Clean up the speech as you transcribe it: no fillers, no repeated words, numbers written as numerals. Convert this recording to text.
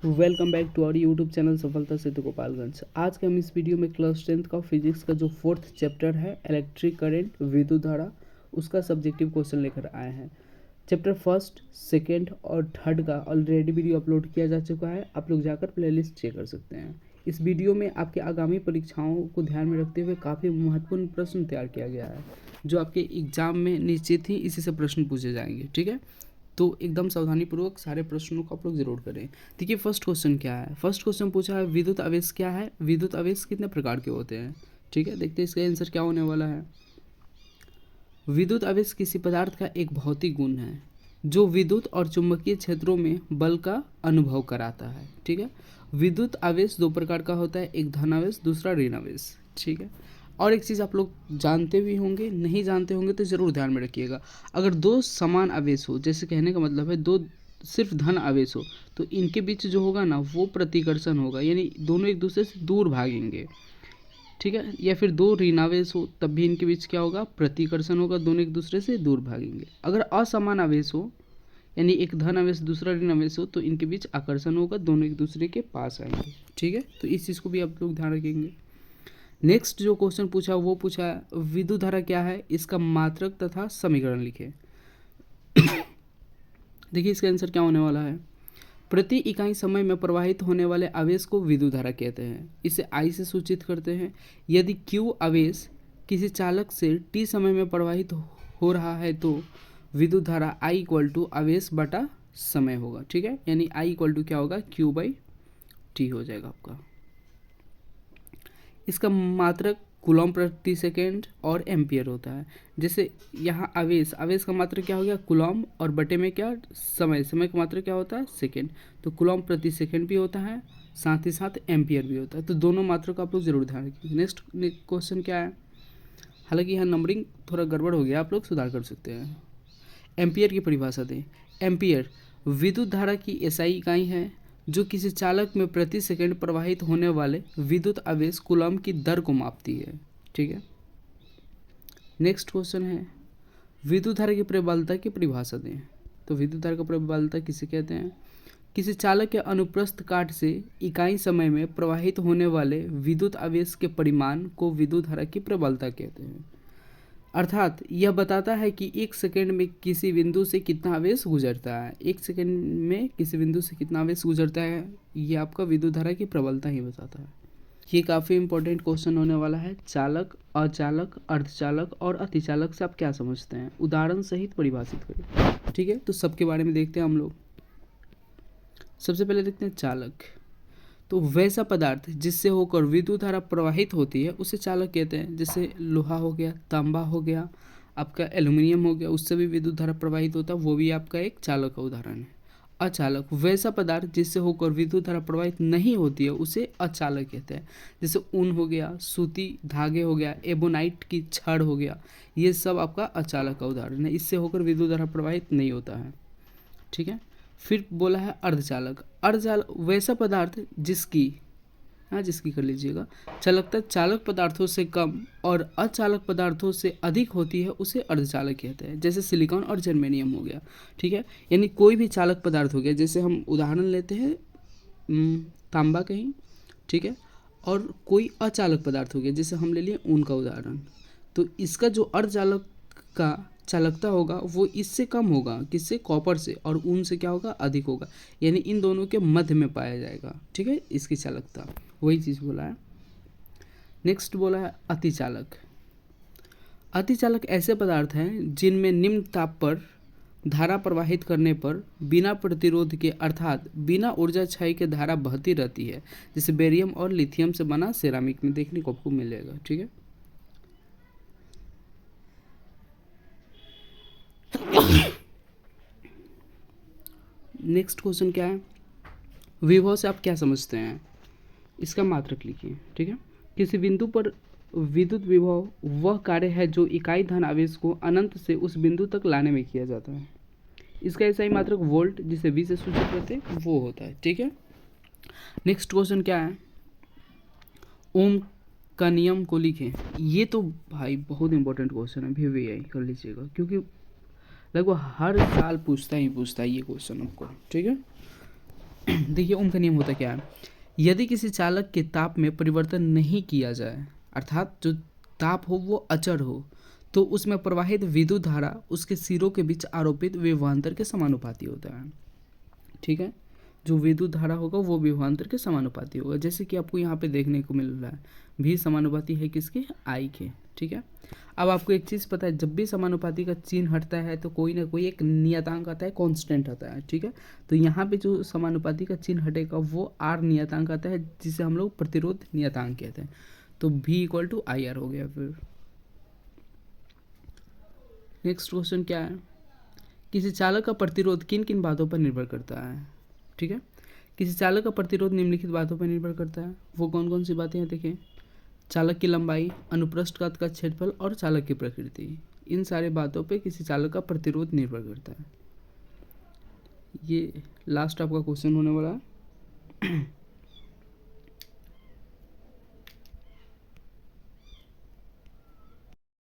Welcome back to our YouTube channel Safalta Setu Gopalganj. आज के हम इस वीडियो में क्लास 10th का फिजिक्स का जो 4th चैप्टर है इलेक्ट्रिक करंट विद्युत धारा, उसका सब्जेक्टिव क्वेश्चन लेकर आए हैं। चैप्टर फर्स्ट, सेकेंड और थर्ड का ऑलरेडी वीडियो अपलोड किया जा चुका है, आप लोग जाकर प्लेलिस्ट चेक कर सकते हैं। इस वीडियो में आपके आगामी परीक्षाओं को ध्यान में रखते हुए काफ़ी महत्वपूर्ण प्रश्न तैयार किया गया है, जो आपके एग्जाम में निश्चित ही इसी से प्रश्न पूछे जाएंगे। ठीक है, तो एकदम सावधानीपूर्वक सारे प्रश्नों को आप लोग जरूर करें। देखिए फर्स्ट क्वेश्चन क्या है। फर्स्ट क्वेश्चन पूछा है विद्युत आवेश क्या है, विद्युत आवेश कितने प्रकार के होते हैं। ठीक है, देखते हैं इसका आंसर क्या होने वाला है। विद्युत आवेश किसी पदार्थ का एक भौतिक गुण है जो विद्युत और चुंबकीय क्षेत्रों में बल का अनुभव कराता है। ठीक है, विद्युत आवेश दो प्रकार का होता है, एक धन आवेश, दूसरा ऋण आवेश। ठीक है, और एक चीज़ आप लोग जानते भी होंगे, नहीं जानते होंगे तो ज़रूर ध्यान में रखिएगा। अगर दो समान आवेश हो, जैसे कहने का मतलब है दो सिर्फ धन आवेश हो, तो इनके बीच जो होगा ना वो प्रतिकर्षण होगा, यानी दोनों एक दूसरे से दूर भागेंगे। ठीक है, या फिर दो ऋण आवेश हो तब भी इनके बीच क्या होगा, प्रतिकर्षण होगा, दोनों एक दूसरे से दूर भागेंगे। अगर असमान आवेश हो, यानी एक धन आवेश दूसरा ऋण आवेश हो, तो इनके बीच आकर्षण होगा, दोनों एक दूसरे के पास आएंगे। ठीक है, तो इस चीज़ को भी आप लोग ध्यान रखेंगे। नेक्स्ट जो क्वेश्चन पूछा वो पूछा विद्युत धारा क्या है, इसका मात्रक तथा समीकरण लिखें। देखिए इसका आंसर क्या होने वाला है। प्रति इकाई समय में प्रवाहित होने वाले आवेश को विद्युत धारा कहते हैं। इसे I से सूचित करते हैं। यदि Q आवेश किसी चालक से T समय में प्रवाहित हो रहा है तो विद्युत धारा I इक्वल टू आवेश बटा समय होगा। ठीक है, यानी I इक्वल टू क्या होगा, Q बाई T हो जाएगा आपका। इसका मात्रक कूलॉम प्रति सेकेंड और एम्पियर होता है। जैसे यहाँ आवेश का मात्रक क्या हो गया, कूलॉम, और बटे में क्या, समय का मात्रक क्या होता है, सेकेंड। तो कूलॉम प्रति सेकेंड भी होता है, साथ ही साथ एम्पियर भी होता है। तो दोनों मात्रक आप लोग जरूर ध्यान रखिए। नेक्स्ट क्वेश्चन क्या है, हालांकि यहाँ नंबरिंग थोड़ा गड़बड़ हो गया, आप लोग सुधार कर सकते हैं। एम्पियर की परिभाषा दें। एम्पियर विद्युत धारा की एसआई इकाई है जो किसी चालक में प्रति सेकंड प्रवाहित होने वाले विद्युत आवेश कूलॉम की दर को मापती है। ठीक है, नेक्स्ट क्वेश्चन है विद्युत धारा की प्रबलता की परिभाषा दें। तो विद्युत धारा का प्रबलता किसे कहते हैं, किसी चालक के अनुप्रस्थ काट से इकाई समय में प्रवाहित होने वाले विद्युत आवेश के परिमाण को विद्युत धारा की प्रबलता कहते हैं। अर्थात यह बताता है कि एक सेकंड में किसी बिंदु से कितना आवेश गुजरता है, एक सेकंड में किसी बिंदु से कितना आवेश गुजरता है, ये आपका विद्युत धारा की प्रबलता ही बताता है। ये काफ़ी इंपॉर्टेंट क्वेश्चन होने वाला है। चालक, अचालक, अर्धचालक और अतिचालक से आप क्या समझते हैं, उदाहरण सहित परिभाषित करें। ठीक है, तो सबके बारे में देखते हैं हम लोग। सबसे पहले देखते हैं चालक। तो वैसा पदार्थ जिससे होकर विद्युत धारा प्रवाहित होती है उसे चालक कहते हैं। जैसे लोहा हो गया, तांबा हो गया, आपका एल्युमिनियम हो गया, उससे भी विद्युत धारा प्रवाहित होता है, वो भी आपका एक चालक का उदाहरण है। अचालक वैसा पदार्थ जिससे होकर विद्युत धारा प्रवाहित नहीं होती है उसे अचालक कहते हैं। जैसे ऊन हो गया, सूती धागे हो गया, एबोनाइट की छड़ हो गया, ये सब आपका अचालक का उदाहरण है, इससे होकर विद्युत धारा प्रवाहित नहीं होता है। ठीक है, फिर बोला है अर्धचालक। अर्धचालक वैसा पदार्थ जिसकी, हाँ जिसकी कर लीजिएगा, चालकता चालक पदार्थों से कम और अचालक पदार्थों से अधिक होती है उसे अर्धचालक कहते हैं। जैसे सिलिकॉन और जर्मेनियम हो गया। ठीक है, यानी कोई भी चालक पदार्थ हो गया, जैसे हम उदाहरण लेते हैं तांबा कहीं, ठीक है, और कोई अचालक पदार्थ हो गया, जैसे हम ले लिए ऊन का उदाहरण, तो इसका जो अर्धचालक का चालकता होगा वो इससे कम होगा, किससे, कॉपर से, और ऊन से क्या होगा, अधिक होगा, यानी इन दोनों के मध्य में पाया जाएगा। ठीक है, इसकी चालकता, वही चीज़ बोला है। नेक्स्ट बोला है अतिचालक। अतिचालक ऐसे पदार्थ हैं जिनमें निम्न ताप पर धारा प्रवाहित करने पर बिना प्रतिरोध के, अर्थात बिना ऊर्जा क्षय के धारा बहती रहती है। जैसे बेरियम और लिथियम से बना सेरामिक में देखने को आपको मिलेगा। ठीक है, नेक्स्ट क्वेश्चन क्या है, विभव से आप क्या समझते हैं, इसका मात्रक लिखिए। ठीक है, किसी बिंदु पर विद्युत विभव वह कार्य है जो इकाई धन आवेश को अनंत से उस बिंदु तक लाने में किया जाता है। इसका ऐसा ही मात्रक वोल्ट, जिसे V से सूचित करते हैं, वो होता है। ठीक है, नेक्स्ट क्वेश्चन क्या है, ओम का नियम को लिखें। ये तो भाई बहुत इंपॉर्टेंट क्वेश्चन है, VVI कर लीजिएगा, क्योंकि लगभग हर साल पूछता ही पूछता है ये क्वेश्चन आपको। ठीक है, देखिए ओम का नियम होता क्या है, यदि किसी चालक के ताप में परिवर्तन नहीं किया जाए, अर्थात जो ताप हो वो अचर हो, तो उसमें प्रवाहित विद्युत धारा उसके सिरों के बीच आरोपित विभवांतर के समानुपाती होता है। ठीक है, जो विद्युत धारा होगा वो विभवांतर के समानुपाती होगा, जैसे कि आपको यहाँ पे देखने को मिल रहा है भी समानुपाती है किसके, आई के। ठीक है, अब आपको एक चीज़ पता है, जब भी समानुपाती का चिन्ह हटता है तो कोई ना कोई एक नियतांक आता है, कांस्टेंट आता है। ठीक है, तो यहाँ पे जो समानुपाती का चिन्ह हटेगा वो आर नियतांक आता है, जिसे हम लोग प्रतिरोध नियतांक कहते हैं। तो भी इक्वल टू आई आर हो गया। फिर नेक्स्ट क्वेश्चन क्या है, किसी चालक का प्रतिरोध किन किन बातों पर निर्भर करता है। ठीक है, किसी चालक का प्रतिरोध निम्नलिखित बातों पर निर्भर करता है। वो कौन कौन सी बातें हैं देखें, चालक की लंबाई, अनुप्रस्थ काट का क्षेत्रफल और चालक की प्रकृति। इन सारे बातों पे किसी चालक का प्रतिरोध निर्भर करता है। ये लास्ट आपका क्वेश्चन होने वाला है।